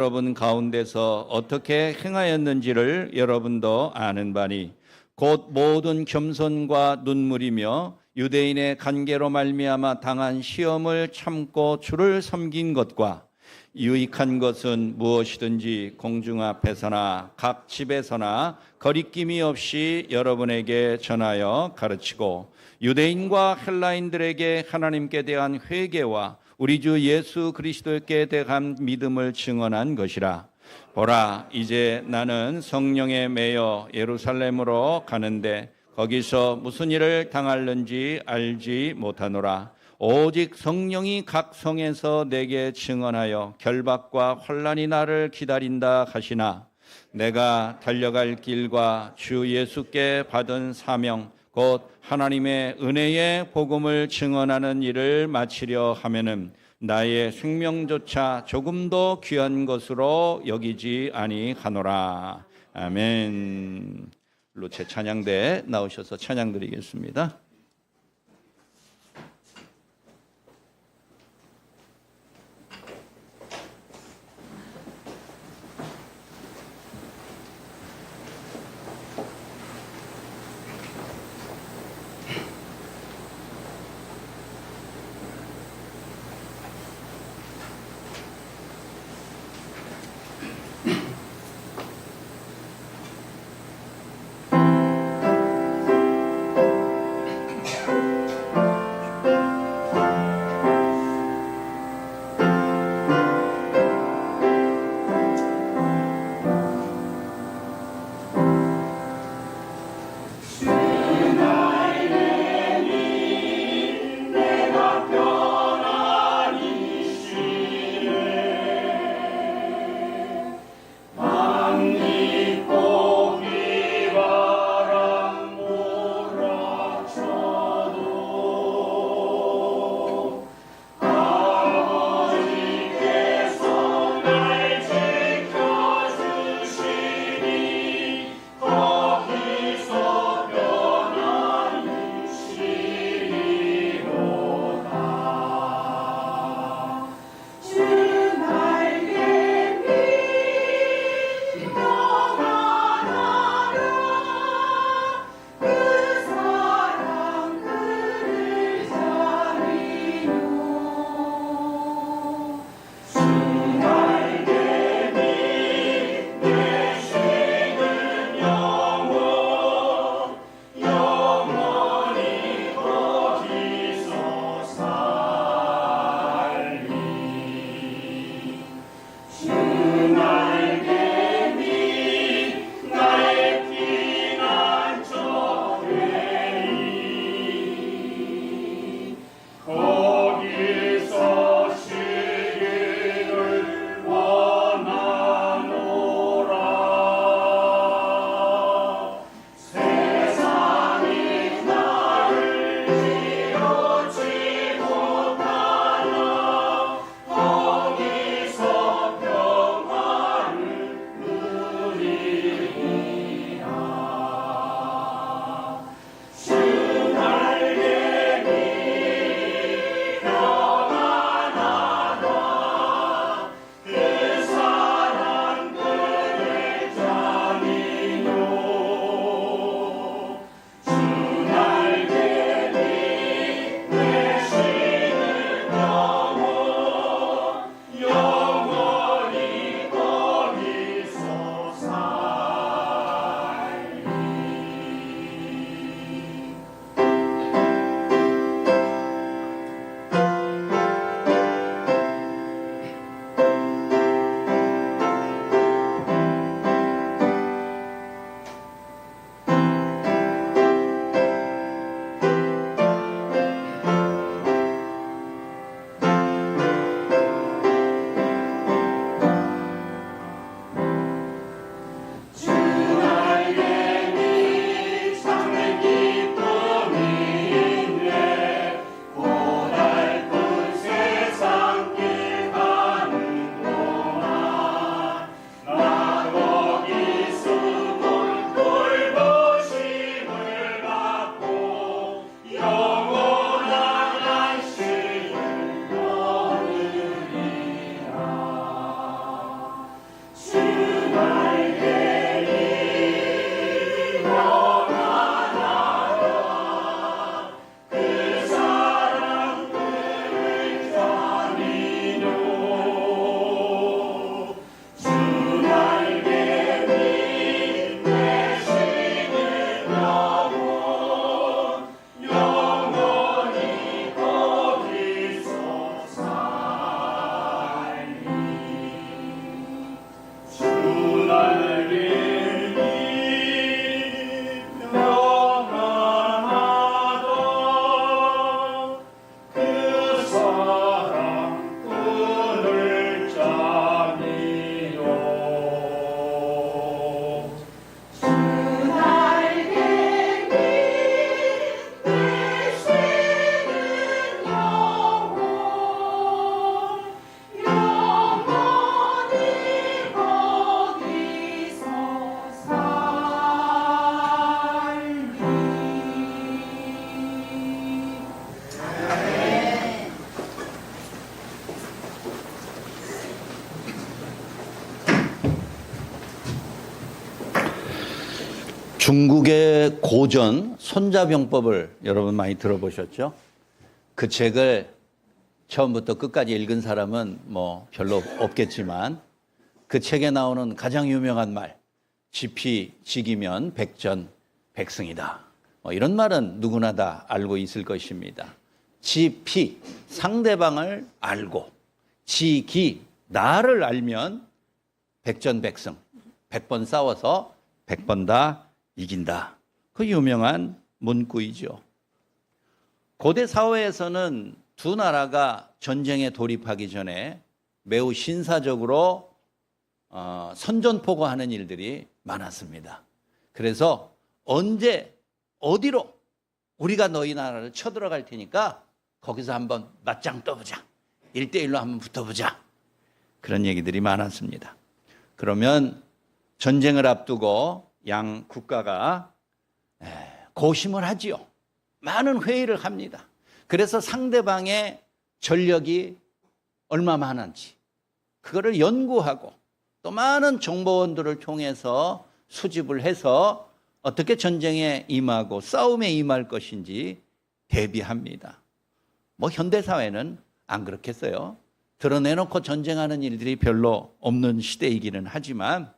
여러분 가운데서 어떻게 행하였는지를 여러분도 아는 바니 곧 모든 겸손과 눈물이며 유대인의 간계로 말미암아 당한 시험을 참고 주를 섬긴 것과 유익한 것은 무엇이든지 공중 앞에서나 각 집에서나 거리낌이 없이 여러분에게 전하여 가르치고 유대인과 헬라인들에게 하나님께 대한 회개와 우리 주 예수 그리스도께 대한 믿음을 증언한 것이라. 보라, 이제 나는 성령에 매여 예루살렘으로 가는데 거기서 무슨 일을 당할는지 알지 못하노라. 오직 성령이 각 성에서 내게 증언하여 결박과 환난이 나를 기다린다 하시나 내가 달려갈 길과 주 예수께 받은 사명 곧 하나님의 은혜의 복음을 증언하는 일을 마치려 하면은 나의 생명조차 조금도 귀한 것으로 여기지 아니하노라. 아멘. 루체 찬양대 나오셔서 찬양 드리겠습니다. 중국의 고전 손자병법을 여러분 많이 들어보셨죠? 그 책을 처음부터 끝까지 읽은 사람은 뭐 별로 없겠지만 그 책에 나오는 가장 유명한 말, 지피 지기면 백전백승이다. 이런 말은 누구나 다 알고 있을 것입니다. 지피, 상대방을 알고, 지기, 나를 알면 백전백승, 100번 싸워서 100번 다 이긴다. 그 유명한 문구이죠. 고대 사회에서는 두 나라가 전쟁에 돌입하기 전에 매우 신사적으로 선전포고하는 일들이 많았습니다. 그래서 언제 어디로 우리가 너희 나라를 쳐들어갈 테니까 거기서 한번 맞짱 떠보자. 1대1로 한번 붙어보자. 그런 얘기들이 많았습니다. 그러면 전쟁을 앞두고 양 국가가 고심을 하지요. 많은 회의를 합니다. 그래서 상대방의 전력이 얼마만한지 그거를 연구하고 또 많은 정보원들을 통해서 수집을 해서 어떻게 전쟁에 임하고 싸움에 임할 것인지 대비합니다. 뭐 현대사회는 안 그렇겠어요. 드러내놓고 전쟁하는 일들이 별로 없는 시대이기는 하지만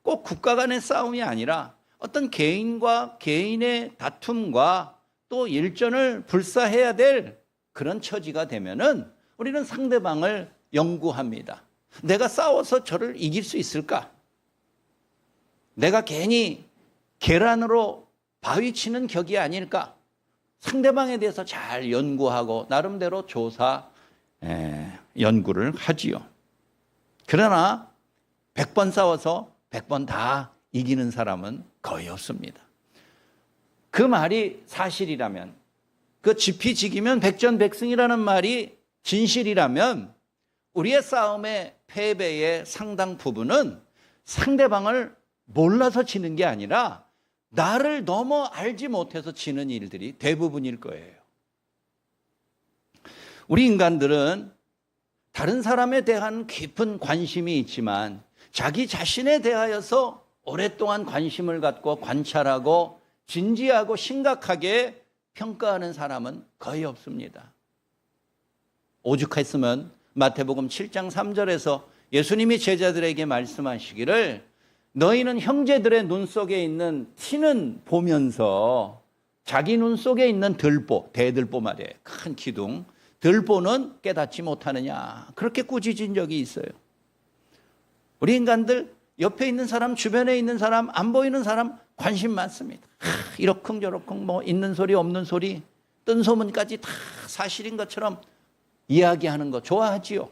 꼭 국가 간의 싸움이 아니라 어떤 개인과 개인의 다툼과 또 일전을 불사해야 될 그런 처지가 되면은 우리는 상대방을 연구합니다. 내가 싸워서 저를 이길 수 있을까? 내가 괜히 계란으로 바위 치는 격이 아닐까? 상대방에 대해서 잘 연구하고 나름대로 조사, 연구를 하지요. 그러나 100번 싸워서 100번 다 이기는 사람은 거의 없습니다. 그 말이 사실이라면, 그 지피지기면 백전백승이라는 말이 진실이라면 우리의 싸움의 패배의 상당 부분은 상대방을 몰라서 지는 게 아니라 나를 너무 알지 못해서 지는 일들이 대부분일 거예요. 우리 인간들은 다른 사람에 대한 깊은 관심이 있지만 자기 자신에 대하여서 오랫동안 관심을 갖고 관찰하고 진지하고 심각하게 평가하는 사람은 거의 없습니다. 오죽했으면 마태복음 7장 3절에서 예수님이 제자들에게 말씀하시기를 너희는 형제들의 눈 속에 있는 티는 보면서 자기 눈 속에 있는 들보, 대들보 말이에요. 큰 기둥. 들보는 깨닫지 못하느냐. 그렇게 꾸짖은 적이 있어요. 우리 인간들 옆에 있는 사람, 주변에 있는 사람, 안 보이는 사람 관심 많습니다. 이러쿵저러쿵 뭐 있는 소리 없는 소리, 뜬 소문까지 다 사실인 것처럼 이야기하는 거 좋아하지요.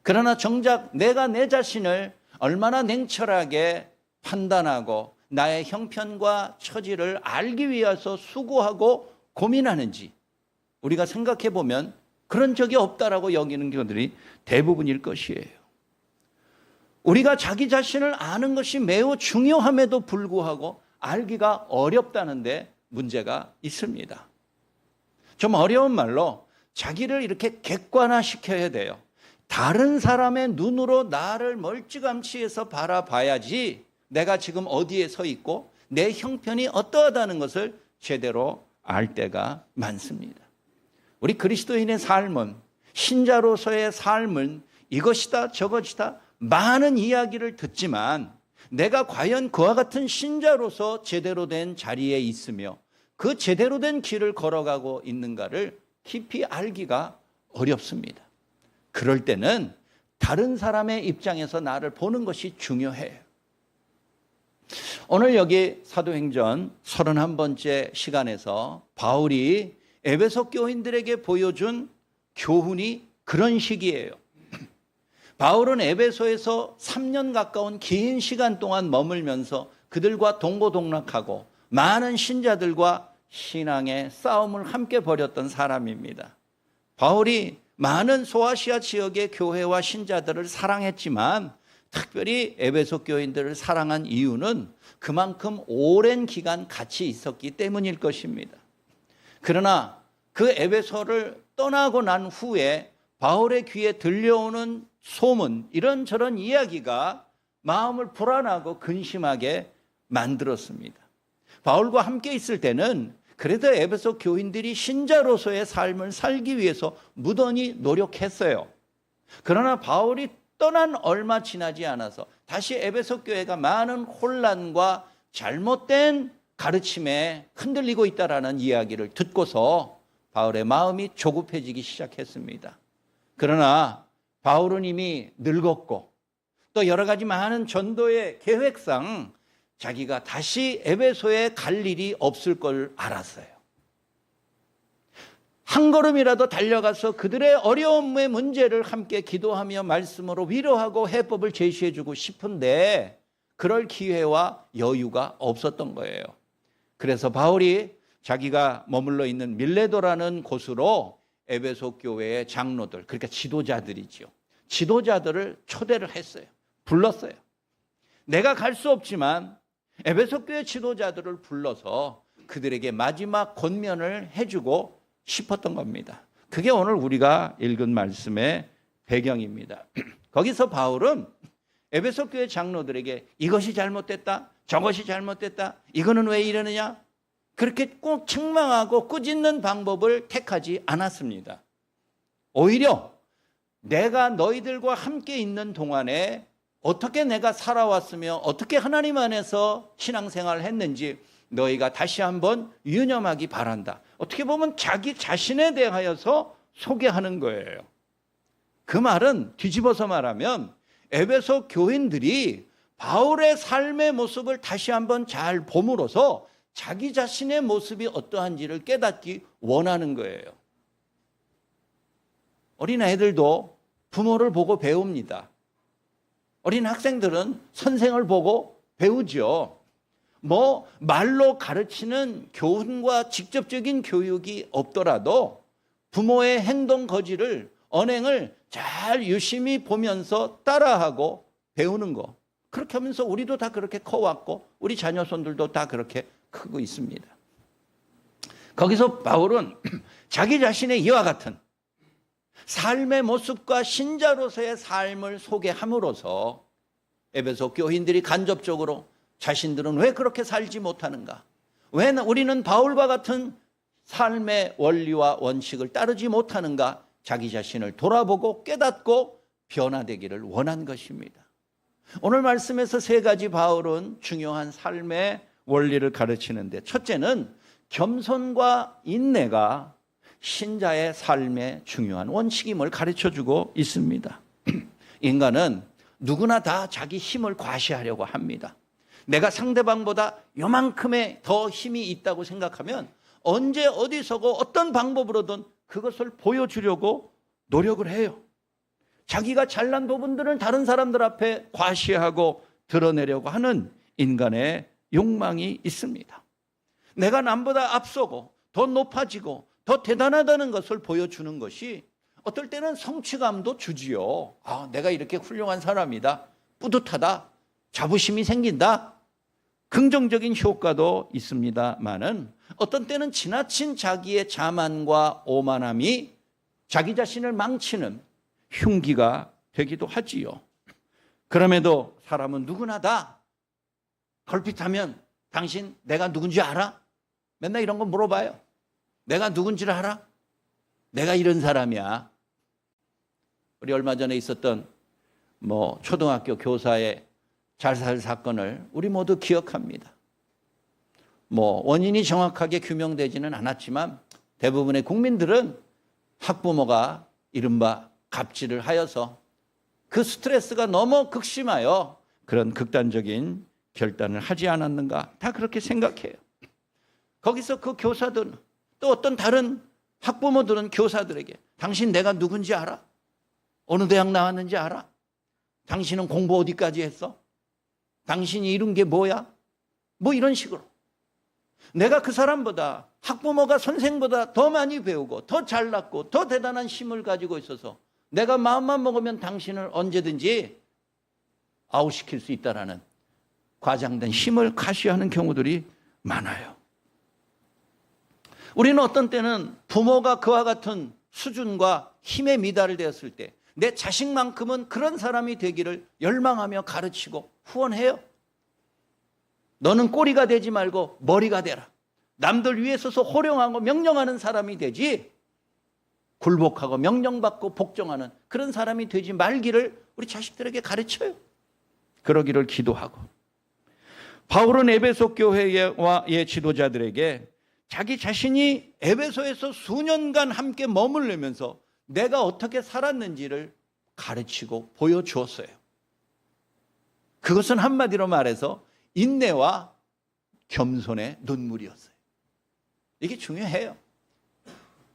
그러나 정작 내가 내 자신을 얼마나 냉철하게 판단하고 나의 형편과 처지를 알기 위해서 수고하고 고민하는지 우리가 생각해 보면 그런 적이 없다라고 여기는 경우들이 대부분일 것이에요. 우리가 자기 자신을 아는 것이 매우 중요함에도 불구하고 알기가 어렵다는데 문제가 있습니다. 좀 어려운 말로 자기를 이렇게 객관화시켜야 돼요. 다른 사람의 눈으로 나를 멀찌감치 해서 바라봐야지 내가 지금 어디에 서 있고 내 형편이 어떠하다는 것을 제대로 알 때가 많습니다. 우리 그리스도인의 삶은, 신자로서의 삶은 이것이다 저것이다 많은 이야기를 듣지만 내가 과연 그와 같은 신자로서 제대로 된 자리에 있으며 그 제대로 된 길을 걸어가고 있는가를 깊이 알기가 어렵습니다. 그럴 때는 다른 사람의 입장에서 나를 보는 것이 중요해요. 오늘 여기 사도행전 31번째 시간에서 바울이 에베소 교인들에게 보여준 교훈이 그런 식이에요. 바울은 에베소에서 3년 가까운 긴 시간 동안 머물면서 그들과 동고동락하고 많은 신자들과 신앙의 싸움을 함께 벌였던 사람입니다. 바울이 많은 소아시아 지역의 교회와 신자들을 사랑했지만 특별히 에베소 교인들을 사랑한 이유는 그만큼 오랜 기간 같이 있었기 때문일 것입니다. 그러나 그 에베소를 떠나고 난 후에 바울의 귀에 들려오는 소문, 이런저런 이야기가 마음을 불안하고 근심하게 만들었습니다. 바울과 함께 있을 때는 그래도 에베소 교인들이 신자로서의 삶을 살기 위해서 무던히 노력했어요. 그러나 바울이 떠난 얼마 지나지 않아서 다시 에베소 교회가 많은 혼란과 잘못된 가르침에 흔들리고 있다라는 이야기를 듣고서 바울의 마음이 조급해지기 시작했습니다. 그러나 바울은 이미 늙었고 또 여러 가지 많은 전도의 계획상 자기가 다시 에베소에 갈 일이 없을 걸 알았어요. 한 걸음이라도 달려가서 그들의 어려움의 문제를 함께 기도하며 말씀으로 위로하고 해법을 제시해주고 싶은데 그럴 기회와 여유가 없었던 거예요. 그래서 바울이 자기가 머물러 있는 밀레도라는 곳으로 에베소 교회의 장로들, 그러니까 지도자들이죠. 지도자들을 초대를 했어요. 불렀어요. 내가 갈 수 없지만 에베소 교회 지도자들을 불러서 그들에게 마지막 권면을 해주고 싶었던 겁니다. 그게 오늘 우리가 읽은 말씀의 배경입니다. 거기서 바울은 에베소 교회 장로들에게 이것이 잘못됐다, 저것이 잘못됐다, 이거는 왜 이러느냐, 그렇게 꼭 책망하고 꾸짖는 방법을 택하지 않았습니다. 오히려 내가 너희들과 함께 있는 동안에 어떻게 내가 살아왔으며 어떻게 하나님 안에서 신앙생활을 했는지 너희가 다시 한번 유념하기 바란다. 어떻게 보면 자기 자신에 대하여서 소개하는 거예요. 그 말은 뒤집어서 말하면 에베소 교인들이 바울의 삶의 모습을 다시 한번 잘 봄으로써 자기 자신의 모습이 어떠한지를 깨닫기 원하는 거예요. 어린아이들도 부모를 보고 배웁니다. 어린 학생들은 선생을 보고 배우죠. 말로 가르치는 교훈과 직접적인 교육이 없더라도 부모의 행동 거지를, 언행을 잘 유심히 보면서 따라하고 배우는 거. 그렇게 하면서 우리도 다 그렇게 커왔고 우리 자녀손들도 다 그렇게 크고 있습니다. 거기서 바울은 자기 자신의 이와 같은 삶의 모습과 신자로서의 삶을 소개함으로써 에베소 교인들이 간접적으로 자신들은 왜 그렇게 살지 못하는가? 왜 우리는 바울과 같은 삶의 원리와 원칙을 따르지 못하는가? 자기 자신을 돌아보고 깨닫고 변화되기를 원한 것입니다. 오늘 말씀에서 세 가지 바울은 중요한 삶의 원리를 가르치는데, 첫째는 겸손과 인내가 신자의 삶의 중요한 원칙임을 가르쳐주고 있습니다. 인간은 누구나 다 자기 힘을 과시하려고 합니다. 내가 상대방보다 요만큼의 더 힘이 있다고 생각하면 언제 어디서고 어떤 방법으로든 그것을 보여주려고 노력을 해요. 자기가 잘난 부분들을 다른 사람들 앞에 과시하고 드러내려고 하는 인간의 욕망이 있습니다. 내가 남보다 앞서고 더 높아지고 더 대단하다는 것을 보여주는 것이 어떨 때는 성취감도 주지요. 내가 이렇게 훌륭한 사람이다, 뿌듯하다, 자부심이 생긴다, 긍정적인 효과도 있습니다만은 어떤 때는 지나친 자기의 자만과 오만함이 자기 자신을 망치는 흉기가 되기도 하지요. 그럼에도 사람은 누구나 다 걸핏하면 당신 내가 누군지 알아? 맨날 이런 거 물어봐요. 내가 누군지를 알아? 내가 이런 사람이야. 우리 얼마 전에 있었던 초등학교 교사의 자살 사건을 우리 모두 기억합니다. 원인이 정확하게 규명되지는 않았지만 대부분의 국민들은 학부모가 이른바 갑질을 하여서 그 스트레스가 너무 극심하여 그런 극단적인 결단을 하지 않았는가, 다 그렇게 생각해요. 거기서 그 교사들은, 또 어떤 다른 학부모들은 교사들에게 당신 내가 누군지 알아? 어느 대학 나왔는지 알아? 당신은 공부 어디까지 했어? 당신이 이룬 게 뭐야? 이런 식으로 내가 그 사람보다, 학부모가 선생보다 더 많이 배우고 더 잘났고 더 대단한 힘을 가지고 있어서 내가 마음만 먹으면 당신을 언제든지 아웃시킬 수 있다라는 과장된 힘을 과시하는 경우들이 많아요. 우리는 어떤 때는 부모가 그와 같은 수준과 힘에 미달되었을 때 내 자식만큼은 그런 사람이 되기를 열망하며 가르치고 후원해요. 너는 꼬리가 되지 말고 머리가 되라. 남들 위에 서서 호령하고 명령하는 사람이 되지, 굴복하고 명령받고 복종하는 그런 사람이 되지 말기를 우리 자식들에게 가르쳐요. 그러기를 기도하고. 바울은 에베소 교회의 지도자들에게 자기 자신이 에베소에서 수년간 함께 머물면서 내가 어떻게 살았는지를 가르치고 보여주었어요. 그것은 한마디로 말해서 인내와 겸손의 눈물이었어요. 이게 중요해요.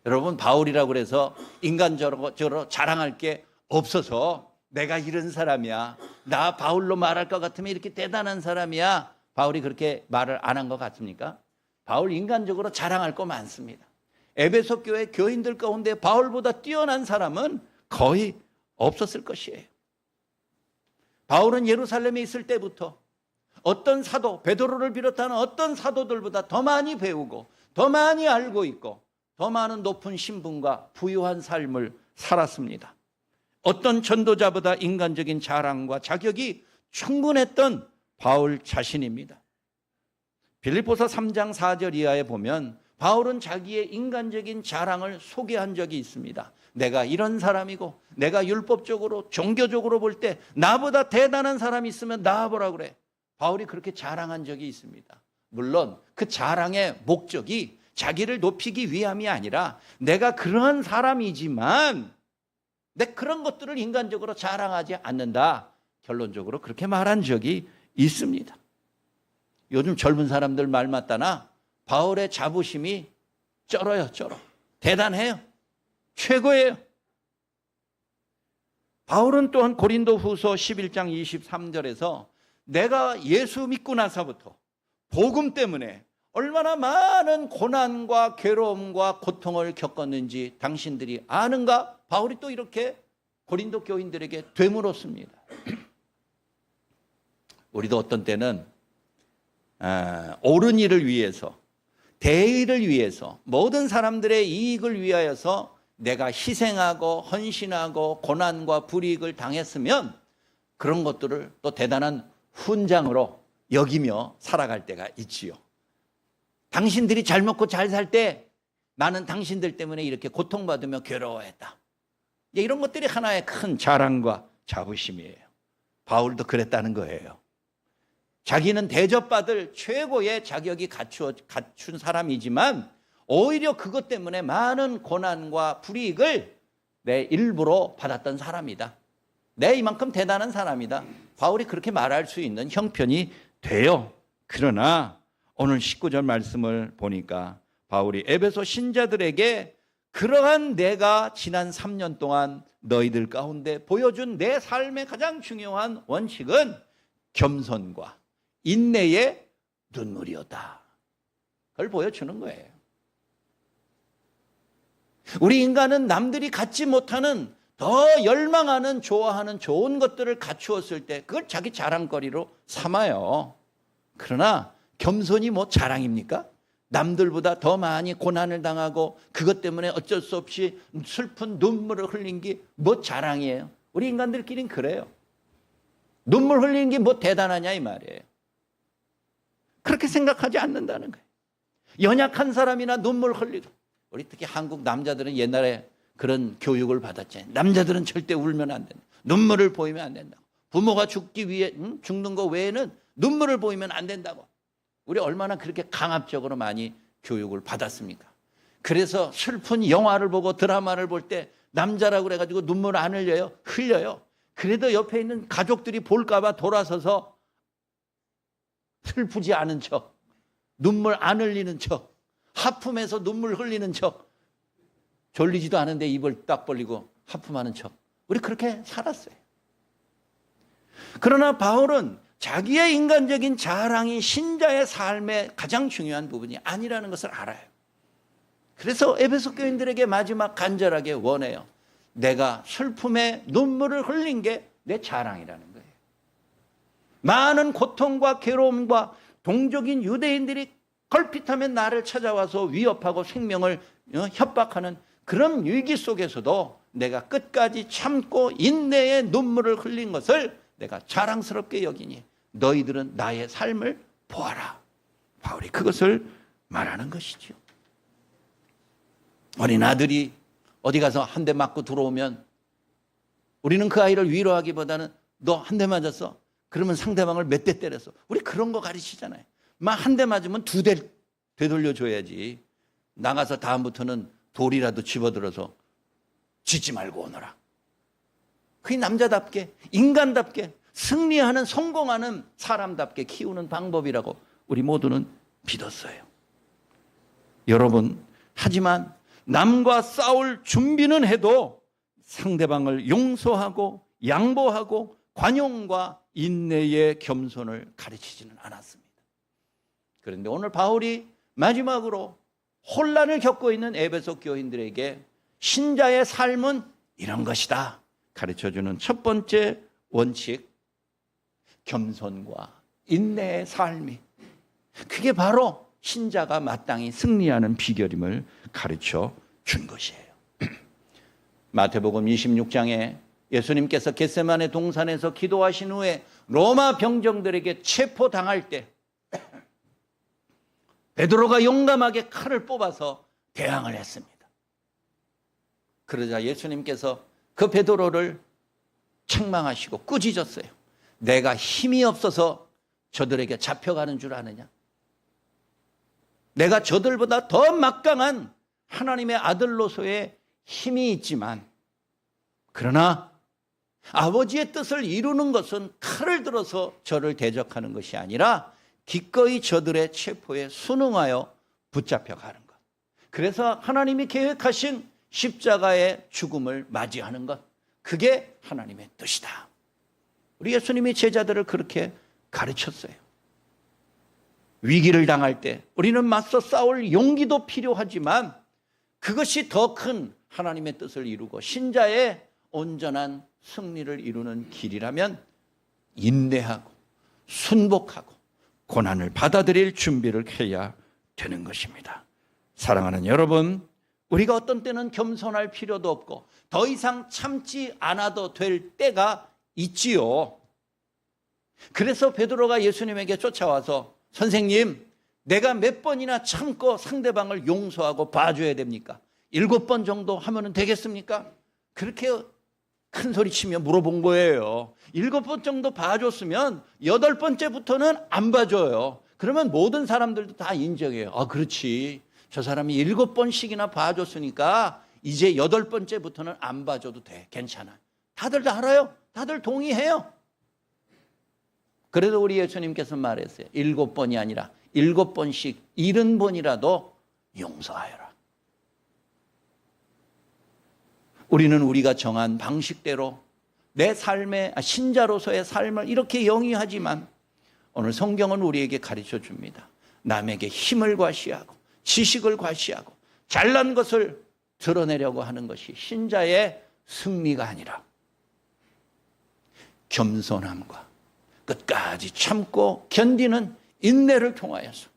여러분, 바울이라고 해서 인간적으로 자랑할 게 없어서 내가 이런 사람이야, 나 바울로 말할 것 같으면 이렇게 대단한 사람이야, 바울이 그렇게 말을 안 한 것 같습니까? 바울 인간적으로 자랑할 거 많습니다. 에베소 교회 교인들 가운데 바울보다 뛰어난 사람은 거의 없었을 것이에요. 바울은 예루살렘에 있을 때부터 어떤 사도, 베드로를 비롯한 어떤 사도들보다 더 많이 배우고 더 많이 알고 있고 더 많은 높은 신분과 부유한 삶을 살았습니다. 어떤 전도자보다 인간적인 자랑과 자격이 충분했던 바울 자신입니다. 빌립보서 3장 4절 이하에 보면 바울은 자기의 인간적인 자랑을 소개한 적이 있습니다. 내가 이런 사람이고 내가 율법적으로 종교적으로 볼 때 나보다 대단한 사람이 있으면 나와보라 그래. 바울이 그렇게 자랑한 적이 있습니다. 물론 그 자랑의 목적이 자기를 높이기 위함이 아니라 내가 그러한 사람이지만 내 그런 것들을 인간적으로 자랑하지 않는다, 결론적으로 그렇게 말한 적이 있습니다. 요즘 젊은 사람들 말 맞다나 바울의 자부심이 쩔어요. 대단해요. 최고예요. 바울은 또한 고린도후서 11장 23절에서 내가 예수 믿고 나서부터 복음 때문에 얼마나 많은 고난과 괴로움과 고통을 겪었는지 당신들이 아는가? 바울이 또 이렇게 고린도 교인들에게 되물었습니다. 우리도 어떤 때는 옳은 일을 위해서, 대의를 위해서, 모든 사람들의 이익을 위하여서 내가 희생하고 헌신하고 고난과 불이익을 당했으면 그런 것들을 또 대단한 훈장으로 여기며 살아갈 때가 있지요. 당신들이 잘 먹고 잘 살 때 나는 당신들 때문에 이렇게 고통받으며 괴로워했다. 이런 것들이 하나의 큰 자랑과 자부심이에요. 바울도 그랬다는 거예요. 자기는 대접받을 최고의 자격이 갖춘 사람이지만 오히려 그것 때문에 많은 고난과 불이익을 내 일부러 받았던 사람이다. 내 이만큼 대단한 사람이다. 바울이 그렇게 말할 수 있는 형편이 돼요. 그러나 오늘 19절 말씀을 보니까 바울이 에베소 신자들에게 그러한 내가 지난 3년 동안 너희들 가운데 보여준 내 삶의 가장 중요한 원칙은 겸손과 인내의 눈물이었다. 그걸 보여주는 거예요. 우리 인간은 남들이 갖지 못하는 더 열망하는, 좋아하는 좋은 것들을 갖추었을 때 그걸 자기 자랑거리로 삼아요. 그러나 겸손이 뭐 자랑입니까? 남들보다 더 많이 고난을 당하고 그것 때문에 어쩔 수 없이 슬픈 눈물을 흘린 게 뭐 자랑이에요? 우리 인간들끼리는 그래요. 눈물 흘리는 게 뭐 대단하냐 이 말이에요. 그렇게 생각하지 않는다는 거예요. 연약한 사람이나 눈물 흘리고, 우리 특히 한국 남자들은 옛날에 그런 교육을 받았잖아요. 남자들은 절대 울면 안 된다. 눈물을 보이면 안 된다고. 부모가 죽기 위해 죽는 거 외에는 눈물을 보이면 안 된다고. 우리 얼마나 그렇게 강압적으로 많이 교육을 받았습니까? 그래서 슬픈 영화를 보고 드라마를 볼 때 남자라고 그래가지고 눈물 안 흘려요? 흘려요. 그래도 옆에 있는 가족들이 볼까 봐 돌아서서 슬프지 않은 척, 눈물 안 흘리는 척, 하품해서 눈물 흘리는 척, 졸리지도 않은데 입을 딱 벌리고 하품하는 척. 우리 그렇게 살았어요. 그러나 바울은 자기의 인간적인 자랑이 신자의 삶의 가장 중요한 부분이 아니라는 것을 알아요. 그래서 에베소 교인들에게 마지막 간절하게 원해요. 내가 슬픔에 눈물을 흘린 게 내 자랑이라는 거예요. 많은 고통과 괴로움과 동족인 유대인들이 걸핏하면 나를 찾아와서 위협하고 생명을 협박하는 그런 위기 속에서도 내가 끝까지 참고 인내의 눈물을 흘린 것을 내가 자랑스럽게 여기니 너희들은 나의 삶을 보아라. 바울이 그것을 말하는 것이죠. 어린 아들이 어디 가서 한 대 맞고 들어오면 우리는 그 아이를 위로하기보다는 너 한 대 맞았어? 그러면 상대방을 몇 대 때렸어? 우리 그런 거 가르치잖아요. 막 한 대 맞으면 2대 되돌려줘야지. 나가서 다음부터는 돌이라도 집어들어서 짖지 말고 오너라. 그게 남자답게, 인간답게, 승리하는, 성공하는 사람답게 키우는 방법이라고 우리 모두는 믿었어요. 여러분, 하지만 남과 싸울 준비는 해도 상대방을 용서하고 양보하고 관용과 인내의 겸손을 가르치지는 않았습니다. 그런데 오늘 바울이 마지막으로 혼란을 겪고 있는 에베소 교인들에게 신자의 삶은 이런 것이다 가르쳐주는 첫 번째 원칙, 겸손과 인내의 삶이, 그게 바로 신자가 마땅히 승리하는 비결임을 가르쳐 준 것이에요. 마태복음 26장에 예수님께서 겟세마네 동산에서 기도하신 후에 로마 병정들에게 체포당할 때 베드로가 용감하게 칼을 뽑아서 대항을 했습니다. 그러자 예수님께서 그 베드로를 책망하시고 꾸짖었어요. 내가 힘이 없어서 저들에게 잡혀가는 줄 아느냐? 내가 저들보다 더 막강한 하나님의 아들로서의 힘이 있지만, 그러나 아버지의 뜻을 이루는 것은 칼을 들어서 저를 대적하는 것이 아니라 기꺼이 저들의 체포에 순응하여 붙잡혀 가는 것. 그래서 하나님이 계획하신 십자가의 죽음을 맞이하는 것, 그게 하나님의 뜻이다. 우리 예수님이 제자들을 그렇게 가르쳤어요. 위기를 당할 때 우리는 맞서 싸울 용기도 필요하지만 그것이 더 큰 하나님의 뜻을 이루고 신자의 온전한 승리를 이루는 길이라면 인내하고 순복하고 고난을 받아들일 준비를 해야 되는 것입니다. 사랑하는 여러분, 우리가 어떤 때는 겸손할 필요도 없고 더 이상 참지 않아도 될 때가 있지요. 그래서 베드로가 예수님에게 쫓아와서 선생님, 내가 몇 번이나 참고 상대방을 용서하고 봐줘야 됩니까? 7번 정도 하면 되겠습니까? 그렇게 큰 소리 치며 물어본 거예요. 7번 정도 봐줬으면 8번째부터는 안 봐줘요. 그러면 모든 사람들도 다 인정해요. 아, 그렇지. 저 사람이 7번씩이나 봐줬으니까 이제 8번째부터는 안 봐줘도 돼. 괜찮아. 다들 다 알아요. 다들 동의해요. 그래도 우리 예수님께서 말했어요. 7번이 아니라 7번씩 70번이라도 용서하여라. 우리는 우리가 정한 방식대로 내 삶의 신자로서의 삶을 이렇게 영위하지만 오늘 성경은 우리에게 가르쳐 줍니다. 남에게 힘을 과시하고 지식을 과시하고 잘난 것을 드러내려고 하는 것이 신자의 승리가 아니라 겸손함과 끝까지 참고 견디는 인내를 통하여서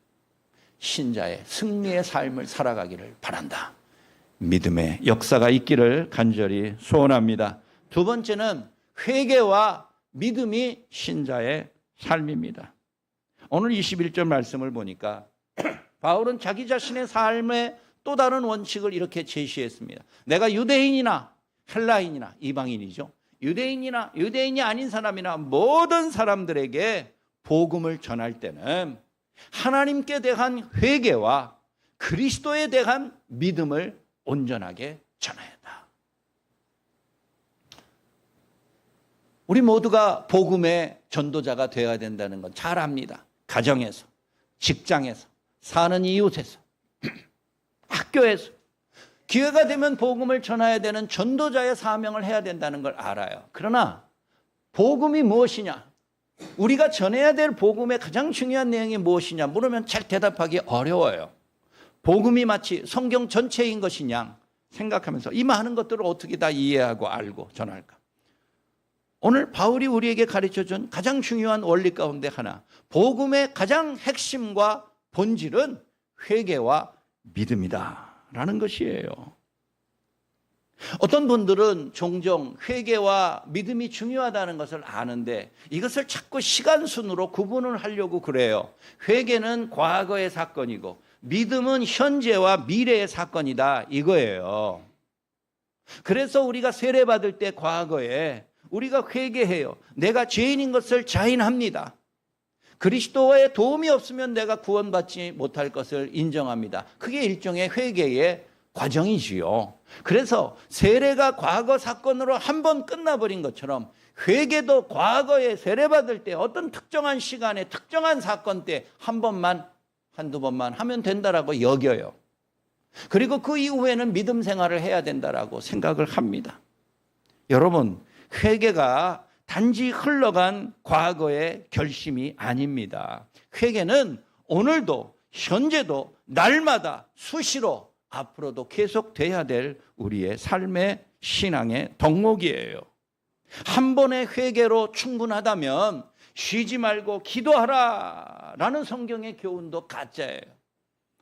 신자의 승리의 삶을 살아가기를 바란다. 믿음의 역사가 있기를 간절히 소원합니다. 두 번째는 회개와 믿음이 신자의 삶입니다. 오늘 21절 말씀을 보니까 바울은 자기 자신의 삶의 또 다른 원칙을 이렇게 제시했습니다. 내가 유대인이나 헬라인이나 이방인이죠. 유대인이 아닌 사람이나 모든 사람들에게 복음을 전할 때는 하나님께 대한 회개와 그리스도에 대한 믿음을 온전하게 전해야 한다. 우리 모두가 복음의 전도자가 되어야 된다는 건 잘 압니다. 가정에서, 직장에서, 사는 이웃에서, 학교에서 기회가 되면 복음을 전해야 되는 전도자의 사명을 해야 된다는 걸 알아요. 그러나 복음이 무엇이냐? 우리가 전해야 될 복음의 가장 중요한 내용이 무엇이냐 물으면 잘 대답하기 어려워요. 복음이 마치 성경 전체인 것이냐 생각하면서 이 많은 것들을 어떻게 다 이해하고 알고 전할까? 오늘 바울이 우리에게 가르쳐준 가장 중요한 원리 가운데 하나, 복음의 가장 핵심과 본질은 회개와 믿음이다 라는 것이에요. 어떤 분들은 종종 회개와 믿음이 중요하다는 것을 아는데 이것을 자꾸 시간순으로 구분을 하려고 그래요. 회개는 과거의 사건이고 믿음은 현재와 미래의 사건이다 이거예요. 그래서 우리가 세례받을 때 과거에 우리가 회개해요. 내가 죄인인 것을 자인합니다. 그리스도의 도움이 없으면 내가 구원받지 못할 것을 인정합니다. 그게 일종의 회개의 과정이지요. 그래서 세례가 과거 사건으로 한 번 끝나버린 것처럼 회개도 과거에 세례받을 때 어떤 특정한 시간에 특정한 사건 때 한 번만 한두 번만 하면 된다라고 여겨요. 그리고 그 이후에는 믿음 생활을 해야 된다라고 생각을 합니다. 여러분, 회개가 단지 흘러간 과거의 결심이 아닙니다. 회개는 오늘도 현재도 날마다 수시로 앞으로도 계속돼야 될 우리의 삶의 신앙의 덕목이에요. 한 번의 회개로 충분하다면 쉬지 말고 기도하라 라는 성경의 교훈도 가짜예요.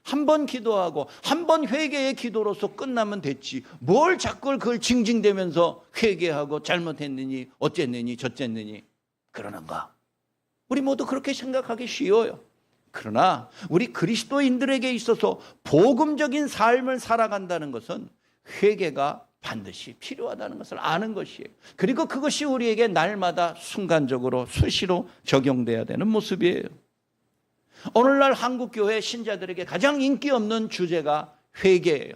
한 번 기도하고 한 번 회개의 기도로서 끝나면 됐지 뭘 자꾸 그걸 징징대면서 회개하고 잘못했느니 어쨌느니 저쨌느니 그러는가. 우리 모두 그렇게 생각하기 쉬워요. 그러나 우리 그리스도인들에게 있어서 복음적인 삶을 살아간다는 것은 회개가 반드시 필요하다는 것을 아는 것이에요. 그리고 그것이 우리에게 날마다 순간적으로 수시로 적용돼야 되는 모습이에요. 오늘날 한국교회 신자들에게 가장 인기 없는 주제가 회개예요.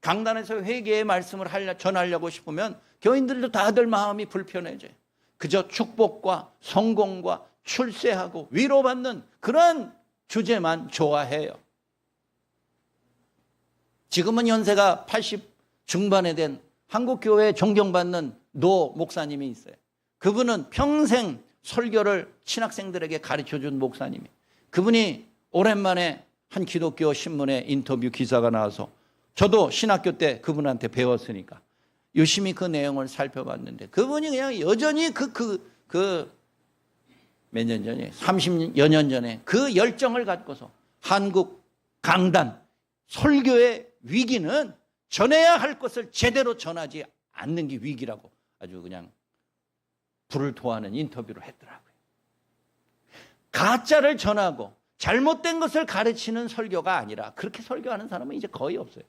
강단에서 회개의 말씀을 전하려고 싶으면 교인들도 다들 마음이 불편해져요. 그저 축복과 성공과 출세하고 위로받는 그런 주제만 좋아해요. 지금은 연세가 80 중반에 된 한국교회에 존경받는 노 목사님이 있어요. 그분은 평생 설교를 신학생들에게 가르쳐준 목사님이에요. 그분이 오랜만에 한 기독교 신문에 인터뷰 기사가 나와서 저도 신학교 때 그분한테 배웠으니까 유심히 그 내용을 살펴봤는데 그분이 그냥 여전히 몇 년 전에 30여 년 전에 그 열정을 갖고서 한국 강단 설교의 위기는 전해야 할 것을 제대로 전하지 않는 게 위기라고 아주 그냥 불을 토하는 인터뷰를 했더라고요. 가짜를 전하고 잘못된 것을 가르치는 설교가 아니라 그렇게 설교하는 사람은 이제 거의 없어요.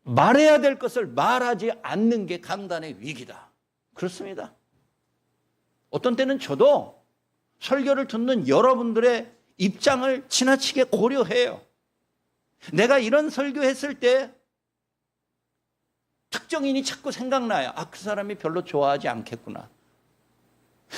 말해야 될 것을 말하지 않는 게 강단의 위기다. 그렇습니다. 어떤 때는 저도 설교를 듣는 여러분들의 입장을 지나치게 고려해요. 내가 이런 설교했을 때 특정인이 자꾸 생각나요. 아, 그 사람이 별로 좋아하지 않겠구나.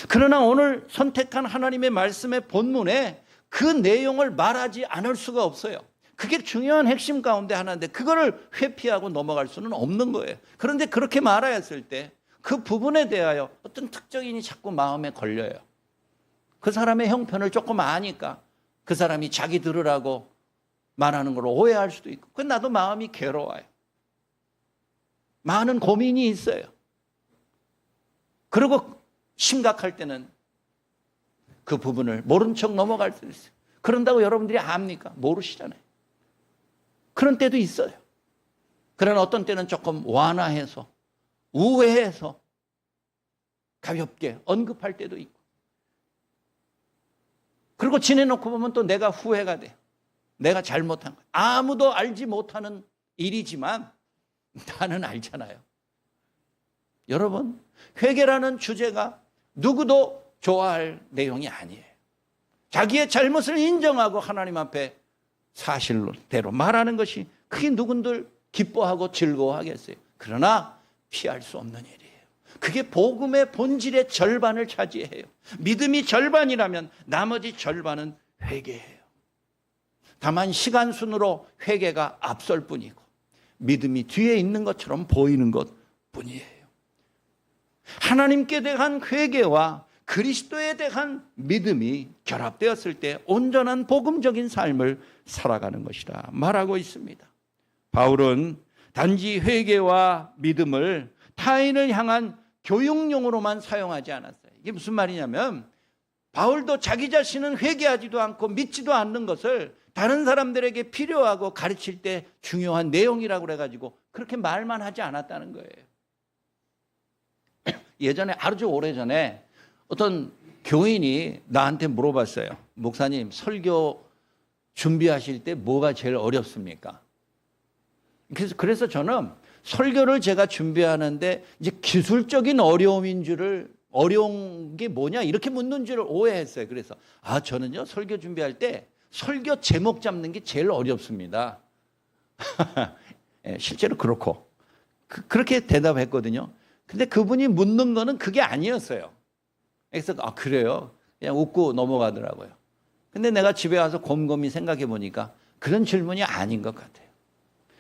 그러나 오늘 선택한 하나님의 말씀의 본문에 그 내용을 말하지 않을 수가 없어요. 그게 중요한 핵심 가운데 하나인데 그거를 회피하고 넘어갈 수는 없는 거예요. 그런데 그렇게 말해야 했을 때 그 부분에 대하여 어떤 특정인이 자꾸 마음에 걸려요. 그 사람의 형편을 조금 아니까 그 사람이 자기 들으라고 말하는 걸 오해할 수도 있고 그 나도 마음이 괴로워요. 많은 고민이 있어요. 그리고 심각할 때는 그 부분을 모른 척 넘어갈 수 있어요. 그런다고 여러분들이 압니까? 모르시잖아요. 그런 때도 있어요. 그러나 어떤 때는 조금 완화해서 우회해서 가볍게 언급할 때도 있고 그리고 지내놓고 보면 또 내가 후회가 돼요. 내가 잘못한 거예요. 아무도 알지 못하는 일이지만 나는 알잖아요. 여러분, 회개라는 주제가 누구도 좋아할 내용이 아니에요. 자기의 잘못을 인정하고 하나님 앞에 사실대로 말하는 것이 그게 누군들 기뻐하고 즐거워하겠어요. 그러나 피할 수 없는 일이에요. 그게 복음의 본질의 절반을 차지해요. 믿음이 절반이라면 나머지 절반은 회개예요. 다만 시간 순으로 회개가 앞설 뿐이고 믿음이 뒤에 있는 것처럼 보이는 것 뿐이에요. 하나님께 대한 회개와 그리스도에 대한 믿음이 결합되었을 때 온전한 복음적인 삶을 살아가는 것이라 말하고 있습니다. 바울은 단지 회개와 믿음을 타인을 향한 교육용으로만 사용하지 않았어요. 이게 무슨 말이냐면 바울도 자기 자신은 회개하지도 않고 믿지도 않는 것을 다른 사람들에게 필요하고 가르칠 때 중요한 내용이라고 그래가지고 그렇게 말만 하지 않았다는 거예요. 예전에 아주 오래전에 어떤 교인이 나한테 물어봤어요. 목사님, 설교 준비하실 때 뭐가 제일 어렵습니까? 그래서 저는 설교를 제가 준비하는데 이제 기술적인 어려운 게 뭐냐 이렇게 묻는 줄 오해했어요. 그래서 저는요 설교 준비할 때 설교 제목 잡는 게 제일 어렵습니다. 실제로 그렇고 그렇게 대답했거든요. 근데 그분이 묻는 거는 그게 아니었어요. 그래서 그래요? 그냥 웃고 넘어가더라고요. 근데 내가 집에 와서 곰곰이 생각해 보니까 그런 질문이 아닌 것 같아요.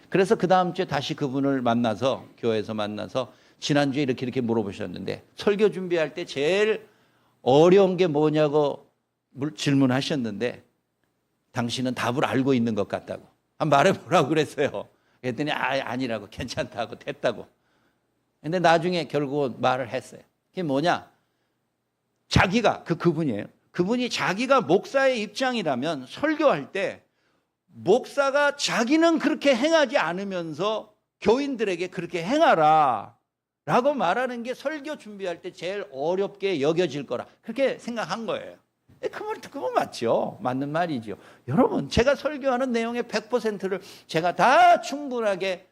그래서 그 다음 주에 다시 그분을 만나서 교회에서 만나서 지난주에 이렇게 물어보셨는데 설교 준비할 때 제일 어려운 게 뭐냐고 질문하셨는데 당신은 답을 알고 있는 것 같다고 말해보라고 그랬어요. 그랬더니 아니라고, 괜찮다고, 됐다고. 근데 나중에 결국은 말을 했어요. 그게 뭐냐? 자기가 그분이에요. 그분이 자기가 목사의 입장이라면 설교할 때 목사가 자기는 그렇게 행하지 않으면서 교인들에게 그렇게 행하라 라고 말하는 게 설교 준비할 때 제일 어렵게 여겨질 거라 그렇게 생각한 거예요. 그 말 듣고 보면 맞죠. 맞는 말이죠. 여러분, 제가 설교하는 내용의 100%를 제가 다 충분하게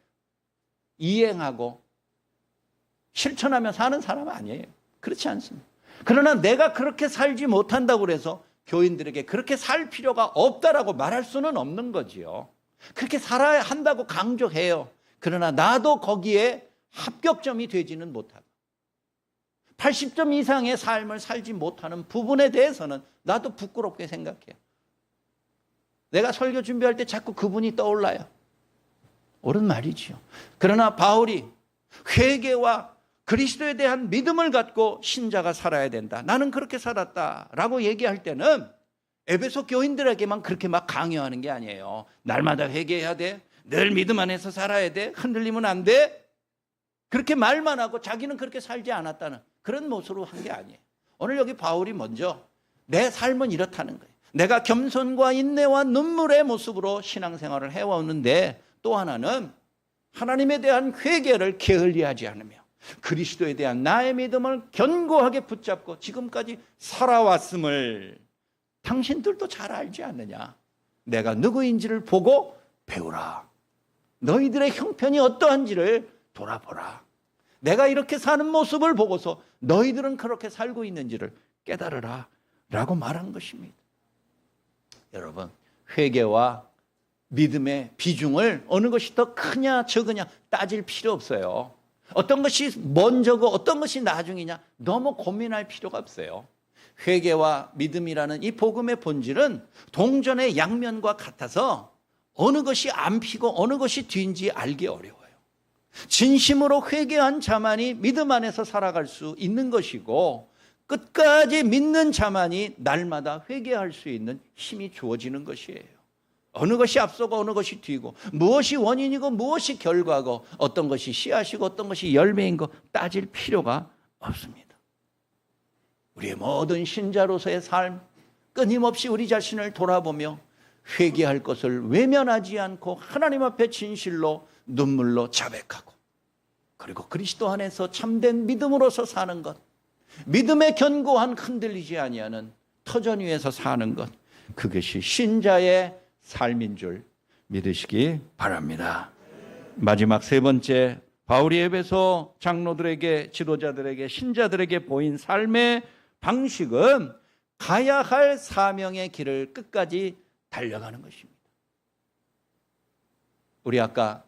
이행하고 실천하며 사는 사람 아니에요. 그렇지 않습니다. 그러나 내가 그렇게 살지 못한다고 해서 교인들에게 그렇게 살 필요가 없다라고 말할 수는 없는 거지요. 그렇게 살아야 한다고 강조해요. 그러나 나도 거기에 합격점이 되지는 못하고 80점 이상의 삶을 살지 못하는 부분에 대해서는 나도 부끄럽게 생각해요. 내가 설교 준비할 때 자꾸 그분이 떠올라요. 옳은 말이지요. 그러나 바울이 회개와 그리스도에 대한 믿음을 갖고 신자가 살아야 된다. 나는 그렇게 살았다라고 얘기할 때는 에베소 교인들에게만 그렇게 막 강요하는 게 아니에요. 날마다 회개해야 돼. 늘 믿음 안에서 살아야 돼. 흔들리면 안 돼. 그렇게 말만 하고 자기는 그렇게 살지 않았다는 그런 모습으로 한 게 아니에요. 오늘 여기 바울이 먼저 내 삶은 이렇다는 거예요. 내가 겸손과 인내와 눈물의 모습으로 신앙생활을 해왔는데 또 하나는 하나님에 대한 회개를 게을리하지 않으며 그리스도에 대한 나의 믿음을 견고하게 붙잡고 지금까지 살아왔음을 당신들도 잘 알지 않느냐. 내가 누구인지를 보고 배우라. 너희들의 형편이 어떠한지를 돌아보라. 내가 이렇게 사는 모습을 보고서 너희들은 그렇게 살고 있는지를 깨달으라 라고 말한 것입니다. 여러분, 회개와 믿음의 비중을 어느 것이 더 크냐 적으냐 따질 필요 없어요. 어떤 것이 먼저고 어떤 것이 나중이냐 너무 고민할 필요가 없어요. 회개와 믿음이라는 이 복음의 본질은 동전의 양면과 같아서 어느 것이 앞이고 어느 것이 뒤인지 알기 어려워요. 진심으로 회개한 자만이 믿음 안에서 살아갈 수 있는 것이고 끝까지 믿는 자만이 날마다 회개할 수 있는 힘이 주어지는 것이에요. 어느 것이 앞서고 어느 것이 뒤고 무엇이 원인이고 무엇이 결과고 어떤 것이 씨앗이고 어떤 것이 열매인 거 따질 필요가 없습니다. 우리의 모든 신자로서의 삶 끊임없이 우리 자신을 돌아보며 회개할 것을 외면하지 않고 하나님 앞에 진실로 눈물로 자백하고 그리고 그리스도 안에서 참된 믿음으로서 사는 것, 믿음의 견고한 흔들리지 아니하는 터전 위에서 사는 것, 그것이 신자의 삶인 줄 믿으시기 바랍니다. 마지막 세 번째, 바울이 에베소 장로들에게, 지도자들에게, 신자들에게 보인 삶의 방식은 가야 할 사명의 길을 끝까지 달려가는 것입니다. 우리 아까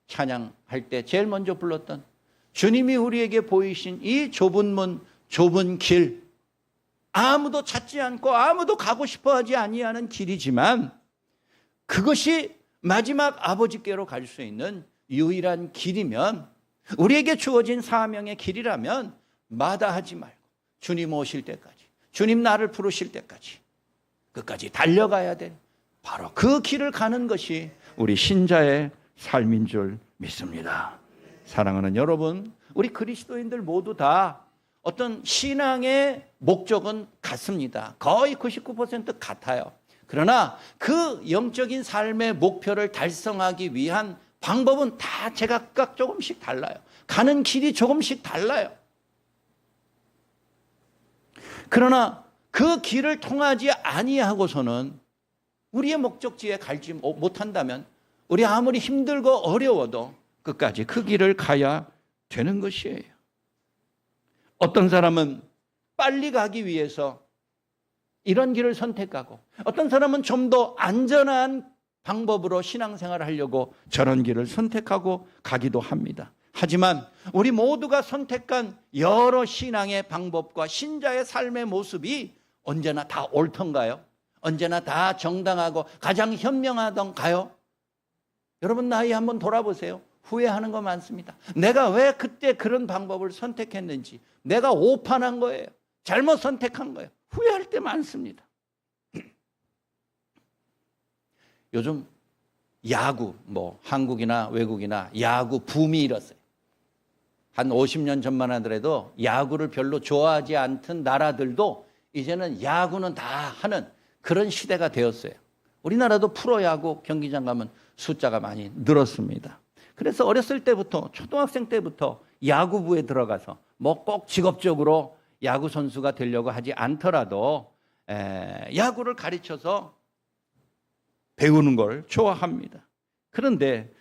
찬양할 때 제일 먼저 불렀던 주님이 우리에게 보이신 이 좁은 문, 좁은 길, 아무도 찾지 않고 아무도 가고 싶어하지 아니하는 길이지만 그것이 마지막 아버지께로 갈 수 있는 유일한 길이면, 우리에게 주어진 사명의 길이라면 마다하지 말고 주님 오실 때까지, 주님 나를 부르실 때까지 끝까지 달려가야 돼. 바로 그 길을 가는 것이 우리 신자의 삶인 줄 믿습니다. 사랑하는 여러분, 우리 그리스도인들 모두 다 어떤 신앙의 목적은 같습니다. 거의 99% 같아요. 그러나 그 영적인 삶의 목표를 달성하기 위한 방법은 다 제각각 조금씩 달라요. 가는 길이 조금씩 달라요. 그러나 그 길을 통하지 아니하고서는 우리의 목적지에 갈지 못한다면 우리 아무리 힘들고 어려워도 끝까지 그 길을 가야 되는 것이에요. 어떤 사람은 빨리 가기 위해서 이런 길을 선택하고 어떤 사람은 좀 더 안전한 방법으로 신앙생활을 하려고 저런 길을 선택하고 가기도 합니다. 하지만 우리 모두가 선택한 여러 신앙의 방법과 신자의 삶의 모습이 언제나 다 옳던가요? 언제나 다 정당하고 가장 현명하던가요? 여러분 나이 한번 돌아보세요. 후회하는 거 많습니다. 내가 왜 그때 그런 방법을 선택했는지 내가 오판한 거예요. 잘못 선택한 거예요. 후회할 때 많습니다. 요즘 야구, 한국이나 외국이나 야구 붐이 일었어요. 한 50년 전만 하더라도 야구를 별로 좋아하지 않던 나라들도 이제는 야구는 다 하는 그런 시대가 되었어요. 우리나라도 프로야구 경기장 가면 숫자가 많이 늘었습니다. 그래서 어렸을 때부터 초등학생 때부터 야구부에 들어가서 꼭 직업적으로 야구 선수가 되려고 하지 않더라도 야구를 가르쳐서 배우는 걸 좋아합니다. 그런데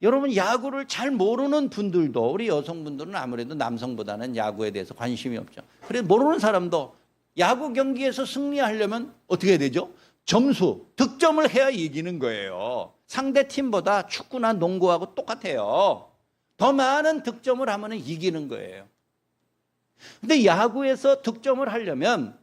여러분 야구를 잘 모르는 분들도 우리 여성분들은 아무래도 남성보다는 야구에 대해서 관심이 없죠. 그래서 모르는 사람도 야구 경기에서 승리하려면 어떻게 해야 되죠? 점수, 득점을 해야 이기는 거예요. 상대 팀보다 축구나 농구하고 똑같아요. 더 많은 득점을 하면 이기는 거예요. 근데 야구에서 득점을 하려면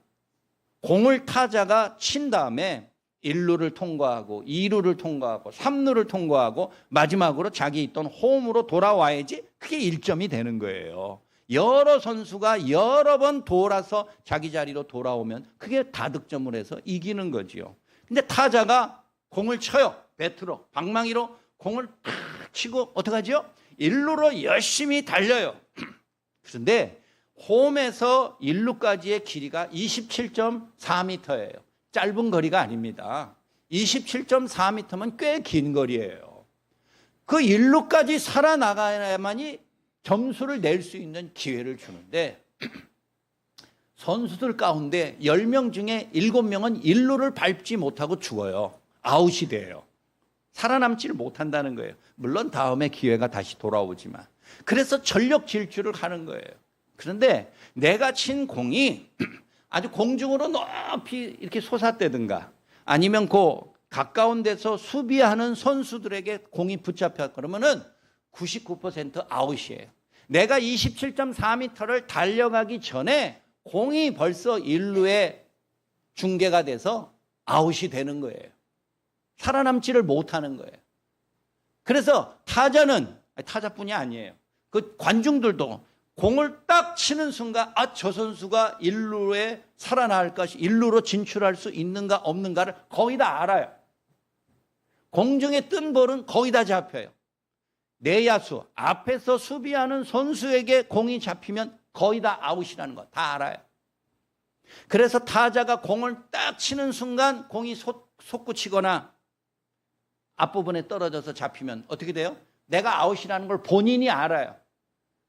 공을 타자가 친 다음에 1루를 통과하고 2루를 통과하고 3루를 통과하고 마지막으로 자기 있던 홈으로 돌아와야지 그게 1점이 되는 거예요. 여러 선수가 여러 번 돌아서 자기 자리로 돌아오면 그게 다득점을 해서 이기는 거지요. 근데 타자가 공을 쳐요. 배트로, 방망이로 공을 탁 치고 어떡하죠? 1루로 열심히 달려요. 그런데 홈에서 1루까지의 길이가 27.4m예요. 짧은 거리가 아닙니다. 27.4m면 꽤 긴 거리예요. 그 1루까지 살아나가야만이 점수를 낼 수 있는 기회를 주는데 선수들 가운데 10명 중에 7명은 1루를 밟지 못하고 죽어요. 아웃이 돼요. 살아남지를 못한다는 거예요. 물론 다음에 기회가 다시 돌아오지만. 그래서 전력 질주를 하는 거예요. 그런데 내가 친 공이 아주 공중으로 높이 이렇게 솟았다든가 아니면 그 가까운 데서 수비하는 선수들에게 공이 붙잡혀 그러면은 99% 아웃이에요. 내가 27.4m를 달려가기 전에 공이 벌써 1루에 중계가 돼서 아웃이 되는 거예요. 살아남지를 못하는 거예요. 그래서 타자뿐이 아니에요. 그 관중들도 공을 딱 치는 순간 저 선수가 1루에 살아날 것이 1루로 진출할 수 있는가 없는가를 거의 다 알아요. 공중에 뜬 볼은 거의 다 잡혀요. 내야수 앞에서 수비하는 선수에게 공이 잡히면 거의 다 아웃이라는 거 다 알아요. 그래서 타자가 공을 딱 치는 순간 공이 솟구치거나 앞부분에 떨어져서 잡히면 어떻게 돼요? 내가 아웃이라는 걸 본인이 알아요.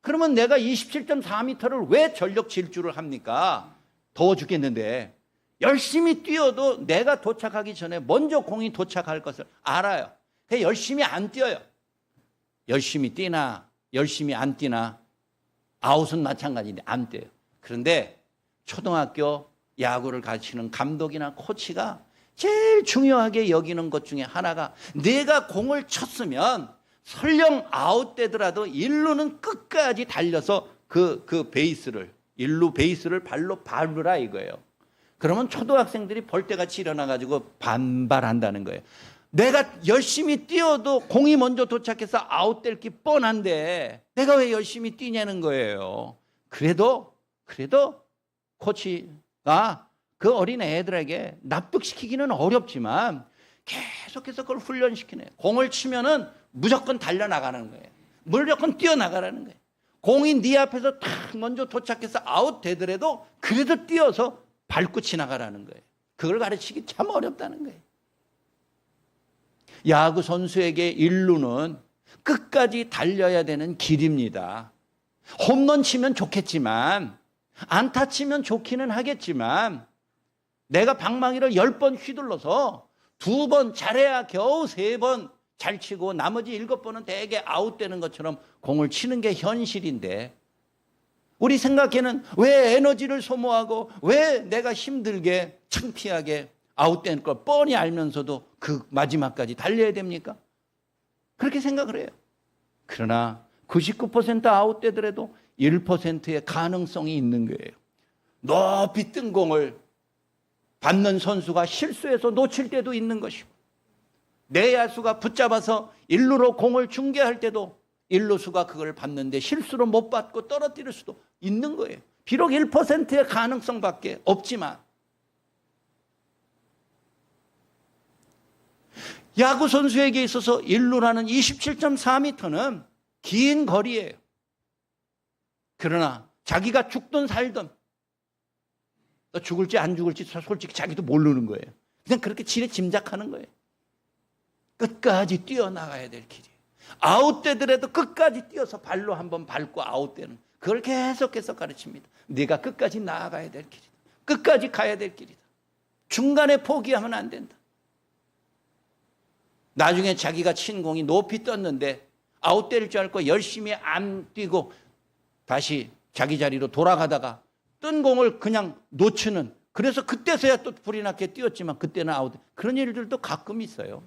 그러면 내가 27.4m를 왜 전력 질주를 합니까? 더워 죽겠는데 열심히 뛰어도 내가 도착하기 전에 먼저 공이 도착할 것을 알아요. 그래서 열심히 안 뛰어요. 열심히 뛰나 열심히 안 뛰나 아웃은 마찬가지인데 안 뛰어요. 그런데 초등학교 야구를 가르치는 감독이나 코치가 제일 중요하게 여기는 것 중에 하나가 내가 공을 쳤으면 설령 아웃되더라도 1루는 끝까지 달려서 그 베이스를 1루 베이스를 발로 밟으라 이거예요. 그러면 초등학생들이 벌떼같이 일어나가지고 반발한다는 거예요. 내가 열심히 뛰어도 공이 먼저 도착해서 아웃될 게 뻔한데 내가 왜 열심히 뛰냐는 거예요. 그래도 코치가 그 어린 애들에게 납득시키기는 어렵지만 계속해서 그걸 훈련시키네요. 공을 치면은 무조건 달려나가는 거예요. 무조건 뛰어나가라는 거예요. 공이 네 앞에서 탁 먼저 도착해서 아웃 되더라도 그래도 뛰어서 밟고 지나가라는 거예요. 그걸 가르치기 참 어렵다는 거예요. 야구 선수에게 1루는 끝까지 달려야 되는 길입니다. 홈런 치면 좋겠지만, 안타 치면 좋기는 하겠지만, 내가 방망이를 10번 휘둘러서 2번 잘해야 겨우 3번 잘 치고 나머지 7번은 대개 아웃되는 것처럼 공을 치는 게 현실인데, 우리 생각에는 왜 에너지를 소모하고 왜 내가 힘들게 창피하게 아웃된 걸 뻔히 알면서도 그 마지막까지 달려야 됩니까? 그렇게 생각을 해요. 그러나 99% 아웃되더라도 1%의 가능성이 있는 거예요. 높이 뜬 공을 받는 선수가 실수해서 놓칠 때도 있는 것이고, 내야수가 붙잡아서 1루로 공을 중계할 때도 1루수가 그걸 받는데 실수로 못 받고 떨어뜨릴 수도 있는 거예요. 비록 1%의 가능성밖에 없지만, 야구 선수에게 있어서 1루라는 27.4m는 긴 거리예요. 그러나 자기가 죽든 살든 죽을지 안 죽을지 솔직히 자기도 모르는 거예요. 그냥 그렇게 지레 짐작하는 거예요. 끝까지 뛰어나가야 될 길이에요. 아웃되더라도 끝까지 뛰어서 발로 한번 밟고 아웃되는, 그걸 계속해서 가르칩니다. 네가 끝까지 나아가야 될 길이다. 끝까지 가야 될 길이다. 중간에 포기하면 안 된다. 나중에 자기가 친 공이 높이 떴는데 아웃될 줄 알고 열심히 안 뛰고 다시 자기 자리로 돌아가다가 뜬 공을 그냥 놓치는, 그래서 그때서야 또 불이 나게 뛰었지만 그때는 아웃, 그런 일들도 가끔 있어요.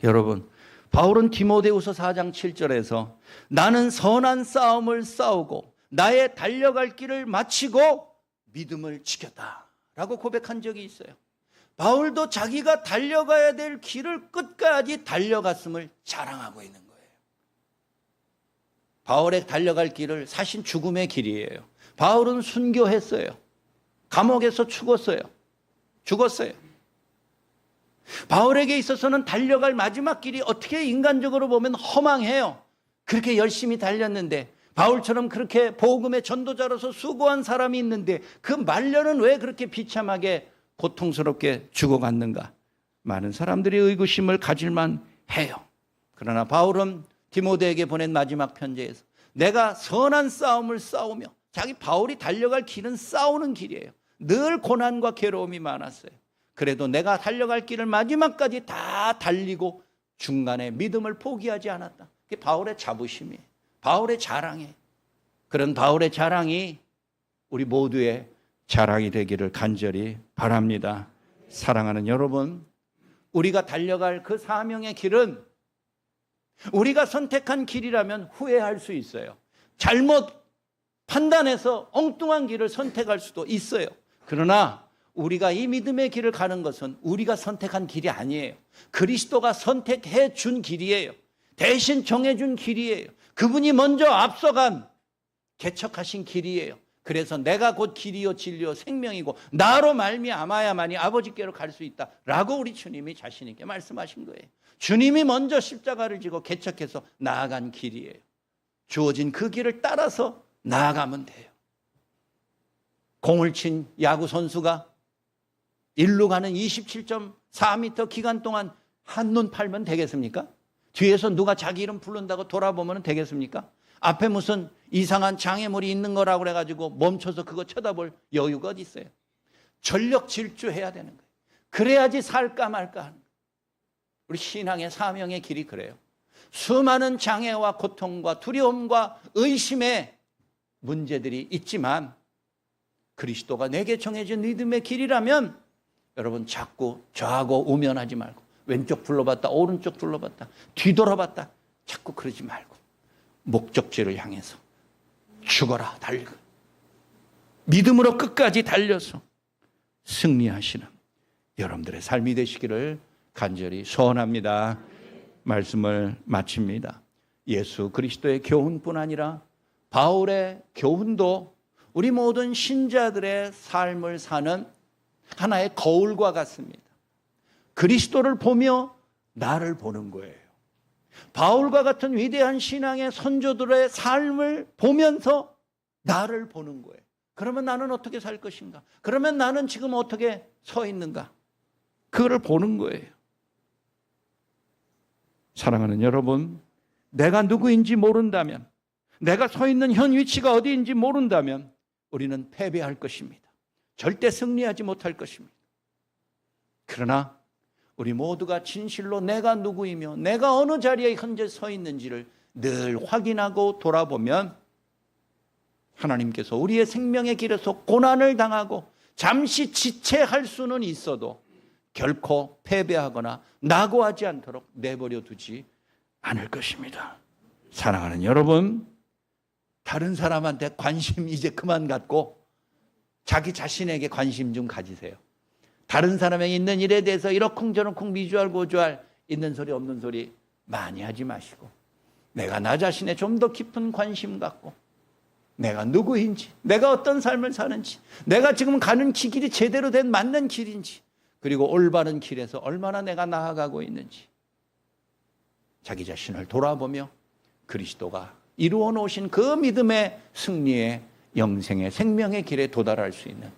여러분, 바울은 디모데후서 4장 7절에서 나는 선한 싸움을 싸우고 나의 달려갈 길을 마치고 믿음을 지켰다 라고 고백한 적이 있어요. 바울도 자기가 달려가야 될 길을 끝까지 달려갔음을 자랑하고 있는 거예요. 바울의 달려갈 길을 사실 죽음의 길이에요. 바울은 순교했어요. 감옥에서 죽었어요. 바울에게 있어서는 달려갈 마지막 길이 어떻게 인간적으로 보면 허망해요. 그렇게 열심히 달렸는데, 바울처럼 그렇게 복음의 전도자로서 수고한 사람이 있는데 그 말년은 왜 그렇게 비참하게 고통스럽게 죽어갔는가? 많은 사람들이 의구심을 가질만 해요. 그러나 바울은 디모데에게 보낸 마지막 편지에서 내가 선한 싸움을 싸우며, 자기 바울이 달려갈 길은 싸우는 길이에요. 늘 고난과 괴로움이 많았어요. 그래도 내가 달려갈 길을 마지막까지 다 달리고 중간에 믿음을 포기하지 않았다. 그게 바울의 자부심이에요. 바울의 자랑이에요. 그런 바울의 자랑이 우리 모두의 자랑이 되기를 간절히 바랍니다. 사랑하는 여러분, 우리가 달려갈 그 사명의 길은 우리가 선택한 길이라면 후회할 수 있어요. 잘못 판단해서 엉뚱한 길을 선택할 수도 있어요. 그러나 우리가 이 믿음의 길을 가는 것은 우리가 선택한 길이 아니에요. 그리스도가 선택해 준 길이에요. 대신 정해 준 길이에요. 그분이 먼저 앞서간 개척하신 길이에요. 그래서 내가 곧 길이요 진리요 생명이고 나로 말미암아야만이 아버지께로 갈 수 있다라고 우리 주님이 자신 있게 말씀하신 거예요. 주님이 먼저 십자가를 지고 개척해서 나아간 길이에요. 주어진 그 길을 따라서 나아가면 돼요. 공을 친 야구 선수가 1루 가는 27.4m 기간 동안 한눈 팔면 되겠습니까? 뒤에서 누가 자기 이름 부른다고 돌아보면 되겠습니까? 앞에 무슨 이상한 장애물이 있는 거라고 그래가지고 멈춰서 그거 쳐다볼 여유가 어디 있어요? 전력 질주해야 되는 거예요. 그래야지 살까 말까 하는 거예요. 우리 신앙의 사명의 길이 그래요. 수많은 장애와 고통과 두려움과 의심의 문제들이 있지만 그리스도가 내게 정해진 믿음의 길이라면 여러분 자꾸 저하고 우면하지 말고 왼쪽 둘러봤다 오른쪽 둘러봤다 뒤돌아봤다 자꾸 그러지 말고 목적지를 향해서 죽어라 달리고 믿음으로 끝까지 달려서 승리하시는 여러분들의 삶이 되시기를 간절히 소원합니다. 말씀을 마칩니다. 예수 그리스도의 교훈뿐 아니라 바울의 교훈도 우리 모든 신자들의 삶을 사는 하나의 거울과 같습니다. 그리스도를 보며 나를 보는 거예요. 바울과 같은 위대한 신앙의 선조들의 삶을 보면서 나를 보는 거예요. 그러면 나는 어떻게 살 것인가? 그러면 나는 지금 어떻게 서 있는가? 그거를 보는 거예요. 사랑하는 여러분, 내가 누구인지 모른다면, 내가 서 있는 현 위치가 어디인지 모른다면 우리는 패배할 것입니다. 절대 승리하지 못할 것입니다. 그러나 우리 모두가 진실로 내가 누구이며 내가 어느 자리에 현재 서 있는지를 늘 확인하고 돌아보면 하나님께서 우리의 생명의 길에서 고난을 당하고 잠시 지체할 수는 있어도 결코 패배하거나 낙오하지 않도록 내버려 두지 않을 것입니다. 사랑하는 여러분, 다른 사람한테 관심 이제 그만 갖고 자기 자신에게 관심 좀 가지세요. 다른 사람에게 있는 일에 대해서 이러쿵저러쿵 미주알 고주알 있는 소리 없는 소리 많이 하지 마시고 내가 나 자신에 좀 더 깊은 관심 갖고 내가 누구인지, 내가 어떤 삶을 사는지, 내가 지금 가는 길이 제대로 된 맞는 길인지, 그리고 올바른 길에서 얼마나 내가 나아가고 있는지 자기 자신을 돌아보며 그리스도가 이루어 놓으신 그 믿음의 승리의 영생의 생명의 길에 도달할 수 있는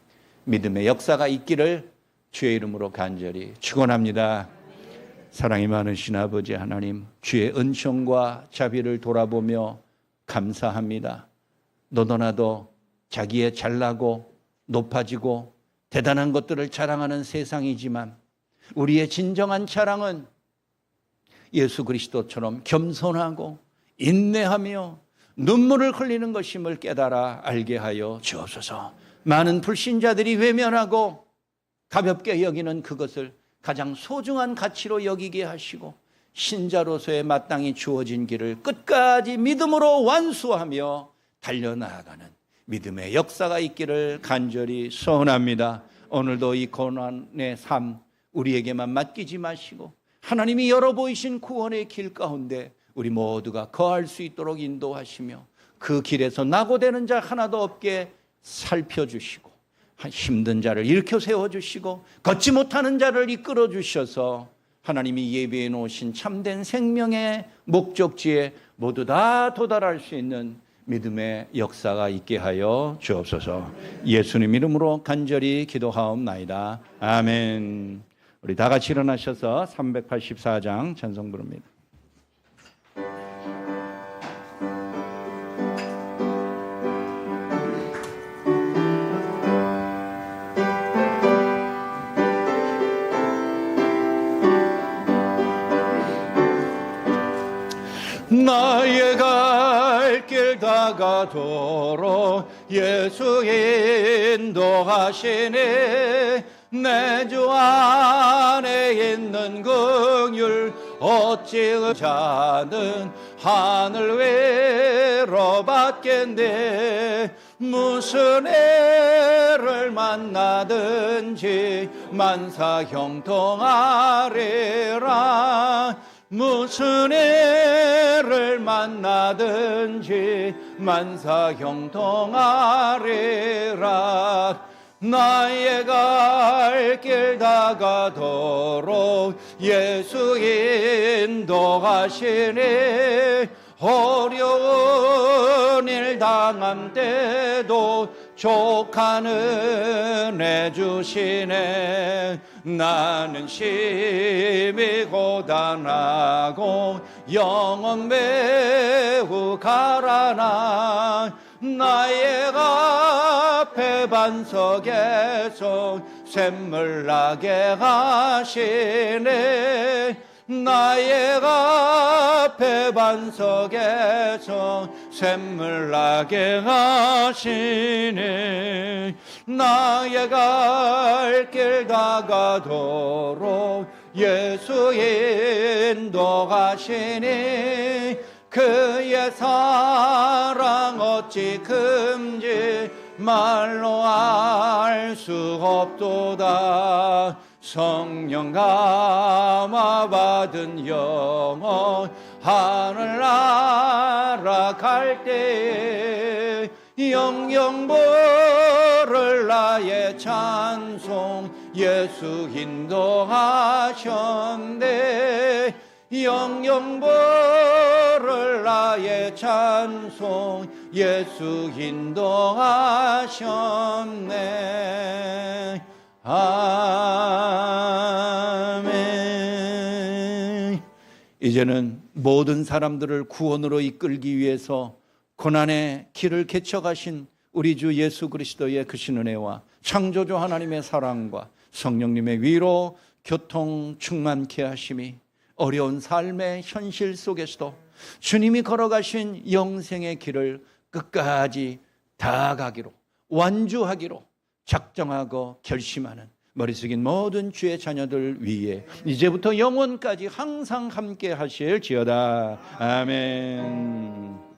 믿음의 역사가 있기를 주의 이름으로 간절히 축원합니다. 사랑이 많으신 아버지 하나님, 주의 은총과 자비를 돌아보며 감사합니다. 너도 나도 자기의 잘나고 높아지고 대단한 것들을 자랑하는 세상이지만 우리의 진정한 자랑은 예수 그리스도처럼 겸손하고 인내하며 눈물을 흘리는 것임을 깨달아 알게 하여 주옵소서. 많은 불신자들이 외면하고 가볍게 여기는 그것을 가장 소중한 가치로 여기게 하시고 신자로서의 마땅히 주어진 길을 끝까지 믿음으로 완수하며 달려나가는 믿음의 역사가 있기를 간절히 소원합니다. 오늘도 이 고난의 삶 우리에게만 맡기지 마시고 하나님이 열어 보이신 구원의 길 가운데 우리 모두가 거할 수 있도록 인도하시며 그 길에서 낙오되는 자 하나도 없게 살펴주시고 힘든 자를 일으켜 세워주시고 걷지 못하는 자를 이끌어 주셔서 하나님이 예비해 놓으신 참된 생명의 목적지에 모두 다 도달할 수 있는 믿음의 역사가 있게 하여 주옵소서. 예수님 이름으로 간절히 기도하옵나이다. 아멘. 우리 다 같이 일어나셔서 384장 찬송 부릅니다. 나의 갈 길 다가도록 예수 인도하시니 내 주 안에 있는 긍휼 어찌 자는 하늘 위로 받겠네. 무슨 애를 만나든지 만사 형통하리라. 무슨 애를 만나든지 만사 형통하리라. 나의 갈 길 다가도록 예수 인도하시니 어려운 일 당한 때도 족하는 애 주시네. 나는 심히 고단하고 영혼 매우 가라나. 나의 앞에 반석에서 샘물 나게 하시네. 나의 앞에 반석에서 샘물 나게 하시네. 나의 갈 길 다가도록 예수 인도하시니 그의 사랑 어찌 금지 말로 알 수 없도다. 성령 감화 받은 영혼 하늘 날아갈 때에 영영 부를 나의 찬송 예수 인도하셨네. 영영 부를 나의 찬송 예수 인도하셨네. 아멘. 이제는 모든 사람들을 구원으로 이끌기 위해서 고난의 길을 개척하신 우리 주 예수 그리스도의 크신 은혜와 창조주 하나님의 사랑과 성령님의 위로 교통 충만케 하심이 어려운 삶의 현실 속에서도 주님이 걸어가신 영생의 길을 끝까지 다가기로, 완주하기로 작정하고 결심하는 머리 숙인 모든 주의 자녀들 위에 이제부터 영원까지 항상 함께 하실지어다. 아멘.